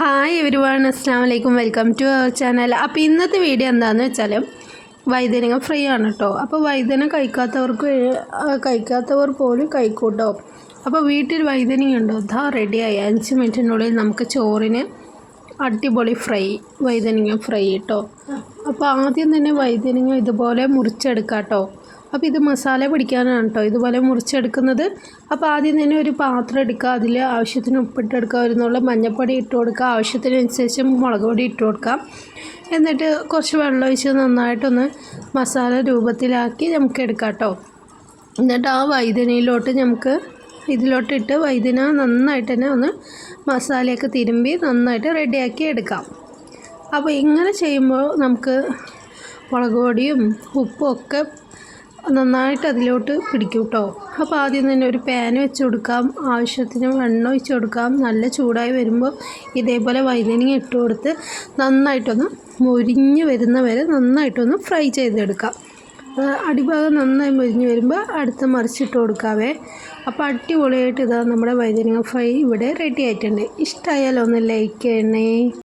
Hi everyone, അസ്സലാമു അലൈക്കും. Welcome to our channel. അപ്പോൾ ഇന്നത്തെ വീഡിയോ എന്താണെന്ന് വെച്ചാൽ വഴുതനങ്ങ ഫ്രൈ ആണ് കേട്ടോ. അപ്പോൾ വഴുതന കഴിക്കാത്തവർ പോലും കഴിക്കൂട്ടോ. അപ്പോൾ വീട്ടിൽ വഴുതനങ്ങ ഉണ്ടോ? ഇതാ റെഡിയായി. 5 മിനിറ്റിനുള്ളിൽ നമുക്ക് ചോറിന് അടിപൊളി വഴുതനങ്ങ ഫ്രൈ കേട്ടോ. അപ്പോൾ ആദ്യം തന്നെ വഴുതനങ്ങ ഇതുപോലെ മുറിച്ചെടുക്കാം കേട്ടോ. അപ്പോൾ ഇത് മസാല പിടിക്കാനാണ് കേട്ടോ ഇതുപോലെ മുറിച്ചെടുക്കുന്നത്. അപ്പോൾ ആദ്യം തന്നെ ഒരു പാത്രം എടുക്കുക, അതിൽ ആവശ്യത്തിന് ഉപ്പിട്ടെടുക്കുക, വരുന്നുള്ള മഞ്ഞൾപ്പൊടി ഇട്ട് കൊടുക്കുക, ആവശ്യത്തിനനുസരിച്ച് മുളക് പൊടി ഇട്ട് കൊടുക്കാം. എന്നിട്ട് കുറച്ച് വെള്ളം ഒഴിച്ച് നന്നായിട്ടൊന്ന് മസാല രൂപത്തിലാക്കി നമുക്ക് എടുക്കാം കേട്ടോ. എന്നിട്ട് ആ വഴുതനയിലോട്ട് നമുക്ക് ഇതിലോട്ടിട്ട് വഴുതന നന്നായിട്ട് തന്നെ ഒന്ന് മസാലയൊക്കെ തിരുമ്പി നന്നായിട്ട് റെഡിയാക്കി എടുക്കാം. അപ്പോൾ ഇങ്ങനെ ചെയ്യുമ്പോൾ നമുക്ക് മുളക് പൊടിയും ഉപ്പും ഒക്കെ നന്നായിട്ട് അതിലോട്ട് പിടിക്കും കേട്ടോ. അപ്പോൾ ആദ്യം തന്നെ ഒരു പാൻ വെച്ച് കൊടുക്കാം, ആവശ്യത്തിന് വെണ്ണ ഒഴിച്ച് കൊടുക്കാം. നല്ല ചൂടായി വരുമ്പോൾ ഇതേപോലെ വഴുതനങ്ങ ഇട്ട് കൊടുത്ത് നന്നായിട്ടൊന്ന് മൊരിഞ്ഞ് വരുന്ന വരെ നന്നായിട്ടൊന്ന് ഫ്രൈ ചെയ്തെടുക്കാം. അടിഭാഗം നന്നായി മൊരിഞ്ഞ് വരുമ്പോൾ അടുത്ത മറിച്ചിട്ട് കൊടുക്കാവേ. അപ്പോൾ അടിപൊളിയായിട്ട് ഇതാ നമ്മുടെ വഴുതനങ്ങ ഫ്രൈ ഇവിടെ റെഡി ആയിട്ടുണ്ട്. ഇഷ്ടമായാലോ ഒന്ന് ലൈക്ക് ചെയ്യണേ.